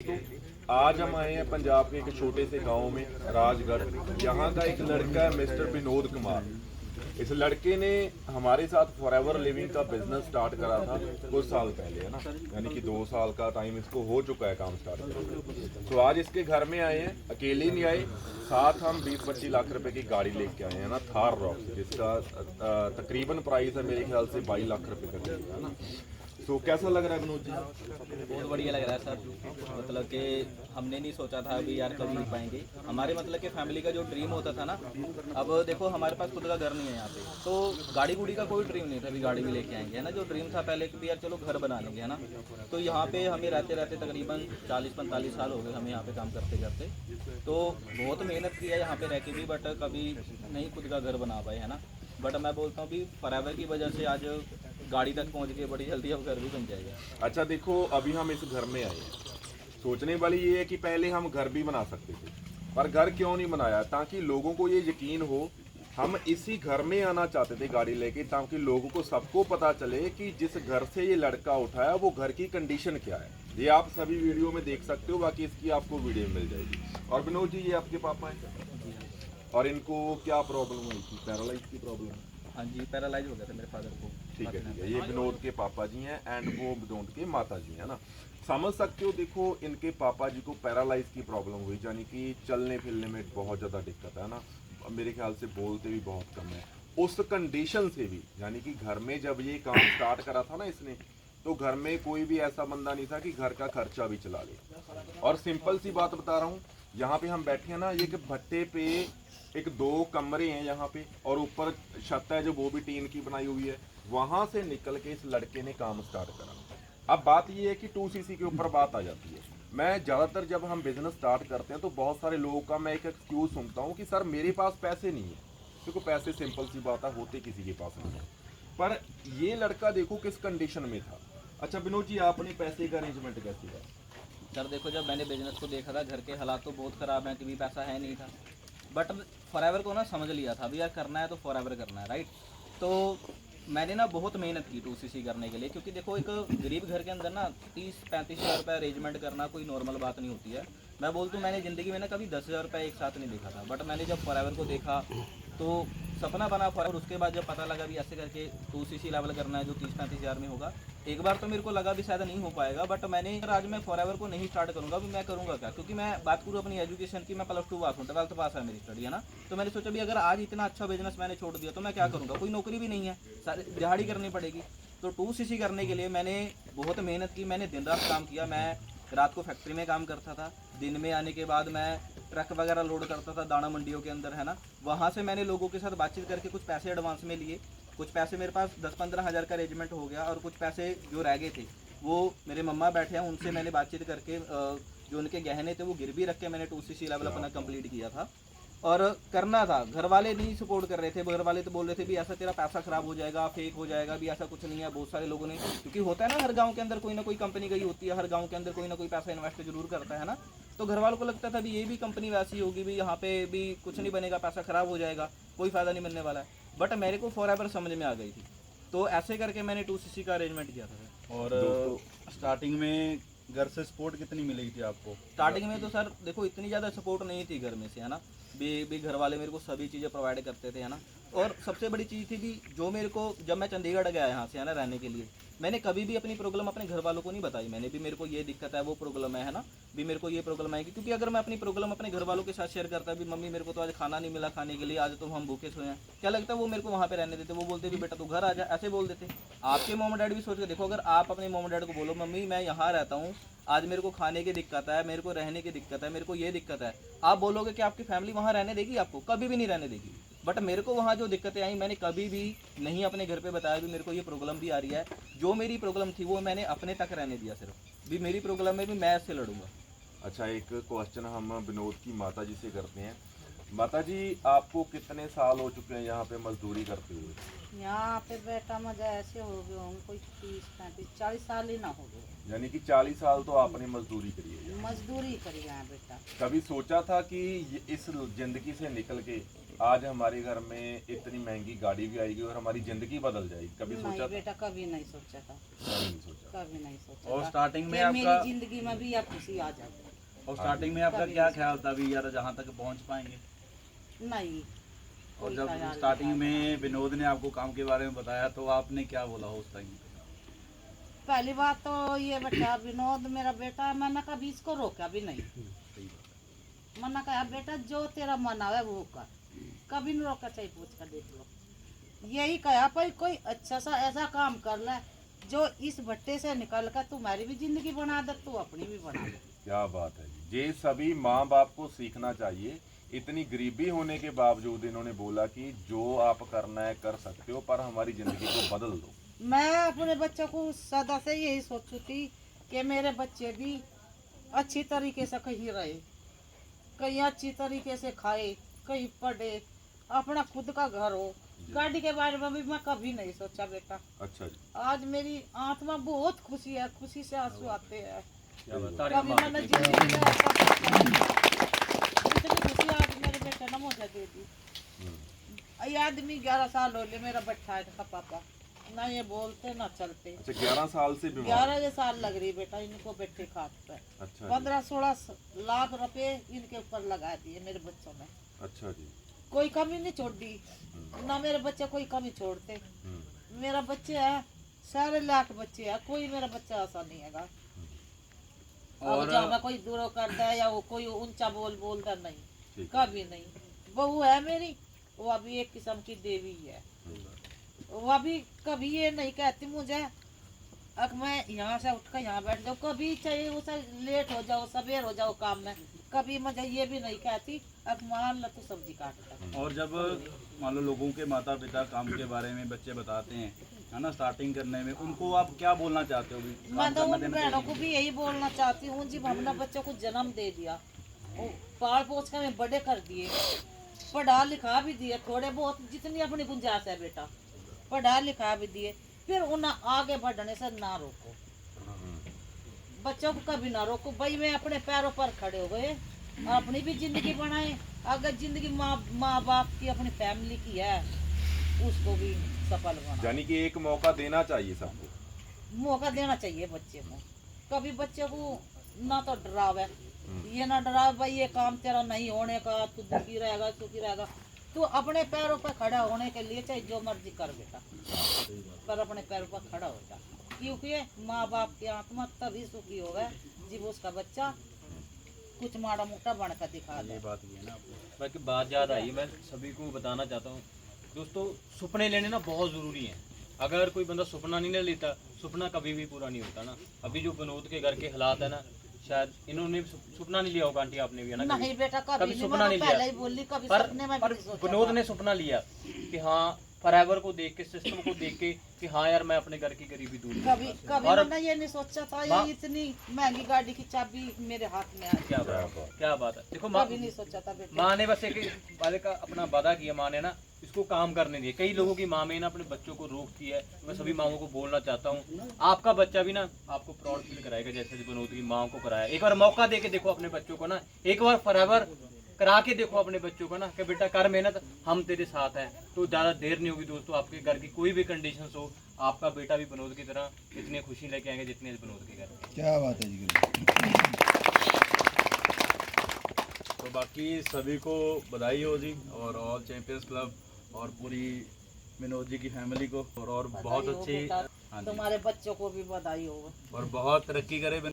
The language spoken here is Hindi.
तो आज हम आए हैं पंजाब के एक छोटे से गांव में राजगढ़। यहाँ का एक लड़का है मिस्टर विनोद कुमार। इस लड़के ने हमारे साथ फॉरएवर लिविंग का बिजनेस स्टार्ट करा था कुछ साल पहले, है ना, यानी कि 2 साल का टाइम इसको हो चुका है काम स्टार्ट करके। तो आज इसके घर में आए हैं, अकेले नहीं आए, साथ हम 20-25 लाख रुपए की गाड़ी लेके आए हैं ना, थार रॉक्स, जिसका तकरीबन प्राइस है मेरे ख्याल से 22 लाख रुपए का करीब, है ना। तो कैसा लग रहा है विनोद जी? बहुत बढ़िया लग रहा है सर। मतलब कि हमने नहीं सोचा था अभी यार कभी नहीं पाएंगे। हमारे मतलब कि फैमिली का जो ड्रीम होता था ना, अब देखो हमारे पास खुद का घर नहीं है यहाँ पे, तो गाड़ी गुड़ी का कोई ड्रीम नहीं था अभी गाड़ी भी लेके आएंगे, है ना। जो ड्रीम था पहले कि भी यार चलो घर बना लेंगे, है ना। तो यहाँ पे हमें रहते रहते तकरीबन 40-45 साल हो गए हमें यहाँ पे काम करते करते। तो बहुत मेहनत की है यहाँ पे रह के भी, बट कभी नहीं खुद का घर बना पाए, है ना। बट मैं बोलता हूँ भी फॉरएवर की वजह से आज गाड़ी तक पहुंच के बड़ी जल्दी अब घर भी बन जाएगा। अच्छा देखो, अभी हम इस घर में आए हैं, सोचने वाली ये है कि पहले हम घर भी बना सकते थे, पर घर क्यों नहीं बनाया? ताकि लोगों को ये यकीन हो, हम इसी घर में आना चाहते थे गाड़ी लेके, ताकि लोगों को सबको पता चले कि जिस घर से ये लड़का उठाया वो घर की कंडीशन क्या है। ये आप सभी वीडियो में देख सकते हो, बाकी इसकी आपको वीडियो मिल जाएगी। और विनोद जी, ये आपके पापा हैं और इनको क्या प्रॉब्लम हुई थी? पैरालाइज की प्रॉब्लम? हाँ जी, पैरालाइज हो गया था मेरे फादर को। ठीक है, ठीक है। ये विनोद के पापा जी हैं एंड वो विनोद के माता जी हैं ना। समझ सकते हो, देखो इनके पापा जी को पैरालाइज की प्रॉब्लम हुई, यानी कि चलने फिरने में बहुत ज़्यादा दिक्कत है ना। मेरे ख्याल से बोलते भी बहुत कम है। उस कंडीशन से भी, यानी कि घर में जब ये काम स्टार्ट करा था ना इसने, तो घर में कोई भी ऐसा बंदा नहीं था कि घर का खर्चा भी चला ले। और सिंपल सी बात बता रहा हूँ, यहाँ पे हम बैठे हैं ना, ये भट्टे पे एक 2 कमरे हैं यहाँ पे, और ऊपर छत है जो वो भी टीन की बनाई हुई है। वहां से निकल के इस लड़के ने काम स्टार्ट करा। अब बात ये है कि 2cc के ऊपर बात आ जाती है। मैं ज़्यादातर जब हम बिजनेस स्टार्ट करते हैं तो बहुत सारे लोगों का मैं एक एक्सक्यूज सुनता हूँ कि सर मेरे पास पैसे नहीं है। देखो पैसे सिंपल सी बात है, होते किसी के पास नहीं है, पर ये लड़का देखो किस कंडीशन में था। अच्छा विनोद जी, आपने पैसे का अरेंजमेंट कैसे किया? सर देखो, जब मैंने बिजनेस को देखा था घर के हालात तो बहुत ख़राब हैं, कभी पैसा है नहीं था। बट फॉरएवर को ना समझ लिया था अभी यार करना है तो फॉरएवर करना है, राइट। तो मैंने ना बहुत मेहनत की 2cc करने के लिए, क्योंकि देखो एक गरीब घर के अंदर ना 30-35 हज़ार रुपये अरेंजमेंट करना कोई नॉर्मल बात नहीं होती है। मैं बोलता हूँ मैंने ज़िंदगी में ना कभी 10,000 रुपये एक साथ नहीं देखा था, बट मैंने जब फॉरएवर को देखा तो सपना बना फॉरएवर। उसके बाद जब पता लगा भी ऐसे करके 2cc लेवल करना है जो 30-35 हज़ार में होगा, एक बार तो मेरे को लगा भी शायद नहीं हो पाएगा। बट मैंने अगर आज मैं फॉरएवर को नहीं स्टार्ट करूँगा भी मैं करूँगा क्या, क्योंकि मैं बात करूँ अपनी एजुकेशन की, मैं +2 पास हूँ, 12th पास है मेरी स्टडी, है ना। तो मैंने सोचा भी अगर आज इतना अच्छा बिजनेस मैंने छोड़ दिया तो मैं क्या करूँगा, कोई नौकरी भी नहीं है, सारी दिहाड़ी करनी पड़ेगी। तो 2cc करने के लिए मैंने बहुत मेहनत की, मैंने दिन रात काम किया। मैं रात को फैक्ट्री में काम करता था, दिन में आने के बाद मैं ट्रक वगैरह लोड करता था दाना मंडियों के अंदर, है ना। वहाँ से मैंने लोगों के साथ बातचीत करके कुछ पैसे एडवांस में लिए, कुछ पैसे मेरे पास 10-15 हज़ार का अरेंजमेंट हो गया, और कुछ पैसे जो रह गए थे वो मेरे मम्मा बैठे हैं उनसे मैंने बातचीत करके जो उनके गहने थे वो गिरवी रख के मैंने 2cc लेवल अपना कंप्लीट किया था। और करना था, घर वाले नहीं सपोर्ट कर रहे थे। घर वाले तो बोल रहे थे भी ऐसा तेरा पैसा खराब हो जाएगा, फेक हो जाएगा, भी ऐसा कुछ नहीं है। बहुत सारे लोगों ने, क्योंकि होता है ना हर गांव के अंदर कोई ना कोई कंपनी गई होती है, हर गांव के अंदर कोई ना कोई पैसा इन्वेस्ट जरूर करता है ना। तो घर वालों को लगता था भी ये भी कंपनी वैसी होगी, भी यहाँ पे भी कुछ नहीं बनेगा, पैसा खराब हो जाएगा, कोई फ़ायदा नहीं मिलने वाला है। बट मेरे को फॉरएवर समझ में आ गई थी, तो ऐसे करके मैंने 2cc का अरेंजमेंट किया था। और स्टार्टिंग में घर से सपोर्ट कितनी मिली थी आपको? स्टार्टिंग में तो सर देखो इतनी ज़्यादा सपोर्ट नहीं थी घर में से, है ना। भी घर वाले मेरे को सभी चीज़ें प्रोवाइड करते थे, है ना। और सबसे बड़ी चीज़ थी भी जो मेरे को, जब मैं चंडीगढ़ गया यहाँ से, है ना, रहने के लिए, मैंने कभी भी अपनी प्रॉब्लम अपने घर वालों को नहीं बताई। मैंने भी मेरे को ये दिक्कत है, वो प्रॉब्लम है ना, भी मेरे को ये प्रॉब्लम आएगी। क्योंकि अगर मैं अपनी प्रॉब्लम अपने घर वालों के साथ शेयर करता भी मम्मी मेरे को तो आज खाना नहीं मिला खाने के लिए, आज तो हम भूखे सोए हैं, क्या लगता है वो मेरे को वहाँ पे रहने देते। वो बोलते भी बेटा तू घर आ जा, ऐसे बोल देते। आपके मॉम डैड भी सोच के देखो, अगर आप अपने मॉम डैड को बोलो मम्मी मैं यहाँ रहता हूँ, आज मेरे को खाने की दिक्कत है, मेरे को रहने की दिक्कत है, मेरे को ये दिक्कत है, आप बोलोगे कि आपकी फैमिली वहाँ रहने देगी? आपको कभी भी नहीं रहने देगी। बट मेरे को वहाँ जो दिक्कतें आई मैंने कभी भी नहीं अपने घर पे बताया भी मेरे को ये प्रॉब्लम भी आ रही है। जो मेरी प्रॉब्लम थी वो मैंने अपने तक रहने दिया, सिर्फ भी मेरी प्रॉब्लम में भी मैं इससे लड़ूंगा। अच्छा, एक क्वेश्चन हम विनोद की माता जी से करते हैं। माता जी, आपको कितने साल हो चुके हैं यहाँ पे मजदूरी करते हुए? यहाँ पे बेटा मुझे ऐसे हो गए होंगे कोई 30-35-40 साल ही ना हो गए। यानी कि 40 साल तो आपने मजदूरी करी है। मजदूरी करी है बेटा। कभी सोचा था कि इस जिंदगी से निकल के आज हमारे घर में इतनी महंगी गाड़ी भी आएगी और हमारी जिंदगी बदल जाएगी, कभी सोचा नहीं था? बेटा, कभी नहीं सोचा था, कभी नहीं सोचा। कभी नहीं सोचा और था स्टार्टिंग में कि आपका मेरी जिंदगी में भी यह खुशी आ जाए। और स्टार्टिंग में आपका कभी क्या नहीं ख्याल था भी यार जहाँ तक पहुँच पाएंगे? नहीं, और कोई जब ख्याल नहीं स्टार्टिंग आया। में विनोद ने आपको काम के बारे में बताया तो आपने क्या बोला उस टाइम? पहली बात तो ये बेटा, विनोद मेरा बेटा है, मैंने कभी इसको रोका भी नहीं। मैंने कहा बेटा जो तेरा मन आवे वो कर, कभी नहीं रोका, चाहे पूछ कर देख लो। यही कहा भाई कोई अच्छा सा ऐसा काम कर ले जो इस भट्टे से निकल कर तुम्हारी भी जिंदगी बना दे, तू अपनी भी बना दे। क्या बात है जी, ये सभी माँ बाप को सीखना चाहिए। इतनी गरीबी होने के बावजूद इन्होंने बोला कि जो आप करना है कर सकते हो, पर हमारी जिंदगी को बदल दो। मैं अपने बच्चों को सदा से यही सोचती थी कि मेरे बच्चे भी अच्छी तरीके से कहीं रहे, कहीं अच्छी तरीके से खाए, कहीं पढ़े, अपना खुद का घर हो। गाड़ी के बारे में भी मैं कभी नहीं सोचा बेटा। अच्छा जी, आज मेरी आत्मा बहुत खुशी है, खुशी से आंसू आते हैं। क्या बात, कभी ताड़ियां मारो। मैंने जिंदगी में ऐसा सोचा नहीं। इतनी खुशी आज मेरे बेटे ने मुझे दे दी। ये आदमी 11 साल हो गए मेरा बैठा है का पापा, ना ये बोलते ना चलते। अच्छा 11 साल से बीमार? 11 साल लग रही बेटा इनको बैठे खाट पे। अच्छा जी, 15-16 लाख रुपए इनके ऊपर लगा दिए मेरे बच्चों में। अच्छा जी। कोई कमी नहीं छोड़ दी, ना मेरे बच्चे कोई कमी छोड़ते। हम्म, मेरा बच्चे है, सारे लाख बच्चे है, कोई मेरा बच्चा ऐसा नहीं है। अब और जहाँ मैं कोई दूर करता है या वो कोई ऊंचा बोलता नहीं, ठीक है। कभी नहीं। बहू है मेरी, वो अभी एक किस्म की देवी है। वो अभी कभी ये नहीं कहती मुझे अब मैं यहाँ से उठकर यहाँ बैठ जाऊँ, कभी चाहिए उसे लेट हो जाओ, सवेर हो जाओ काम में, कभी मुझे ये भी नहीं कहती अब मान लो तू सब्जी काट। और जब मान लो लोगों के माता पिता काम के बारे में बच्चे बताते हैं, है ना, स्टार्टिंग करने में, उनको आप क्या बोलना चाहते हो? भी मैं काम तो करना उन देना बहनों चाहिए? को भी यही बोलना चाहती हूँ, जब हमने बच्चों को जन्म दे दिया, वो पाल पोस कर हमें बड़े कर दिए, पढ़ा लिखा भी दिए, थोड़े बहुत जितनी अपनी गुंजाइश है बेटा, पढ़ा लिखा भी दिए, फिर उन्हें आगे बढ़ने से ना रोको। बच्चों को कभी ना रोको भाई, मैं अपने पैरों पर खड़े हो गए, अपनी भी जिंदगी बनाए। अगर जिंदगी माँ बाप की अपनी फैमिली की है, उसको भी सफल बना। यानी कि एक मौका देना चाहिए सबको। मौका देना चाहिए बच्चे को। कभी बच्चे को ना तो डरावे, ये ना डरावे भाई ये काम तेरा नहीं होने का, तू दुखी रहेगा सुखी रहेगा। तू अपने पैरों पर खड़ा होने के लिए चाहे जो मर्जी कर बेटा, पर अपने पैरों पर खड़ा हो जा, क्योंकि माँ बाप की आत्मा तभी सुखी होगा जब उसका बच्चा कुछ माड़ा मोटा बनकर दिखा दे। ये बात ये है ना आपको। बाकी बात याद आई, मैं सभी को बताना चाहता हूँ दोस्तों, सपने लेने ना बहुत ज़रूरी हैं। अगर कोई बंदा सपना नहीं ले लेता, सपना कभी भी पूरा नहीं होता ना। अभी जो विनोद के घर के हालात है ना, शायद इन्होंने सपना नहीं लिया होगा, आंटी आपने भी है ना? नहीं बेटा कभी कभी नहीं, सपना मैं नहीं पहले लिया, ही बोली कभी पर सपने में भी नहीं सोचा विनोद था। ने सपना लिया कि हाँ, फॉरएवर को देख के, सिस्टम को देख के कि हाँ यार मैं अपने घर की गरीबी दूर कभी करूंगा। कभी और मैंने ये नहीं सोचा था माँ- ये इतनी महंगी गाड़ी की चाबी मेरे हाथ में आई। क्या बात है, क्या बात है। देखो माँ, कभी नहीं सोचा था बेटा। माँ ने बस एक वादे का अपना वादा किया, माँ ने ना इसको काम करने दिया। कई लोगों की माँ में ना अपने बच्चों को रोकती है। मैं सभी माओं को बोलना चाहता हूँ, आपका बच्चा भी ना आपको प्राउड फील कराएगा जैसे विनोद की माँ को कराया। एक बार मौका दे के देखो अपने बच्चों को ना, एक बार फॉरएवर करा के देखो अपने बच्चों को ना कि बेटा कर मेहनत, हम तेरे साथ हैं। तो ज़्यादा देर नहीं होगी दोस्तों, आपके घर की कोई भी कंडीशन हो, आपका बेटा भी विनोद की तरह इतनी खुशी लेके आएंगे जितने विनोद के घर में। क्या बात है जी। तो बाकी सभी को बधाई हो जी, और ऑल चैंपियंस क्लब और पूरी विनोद जी की फैमिली को, और बहुत बधाई हो अच्छी, बेटा, हाँ जी, तुम्हारे बच्चों को भी बधाई हो। और बहुत तरक्की करे।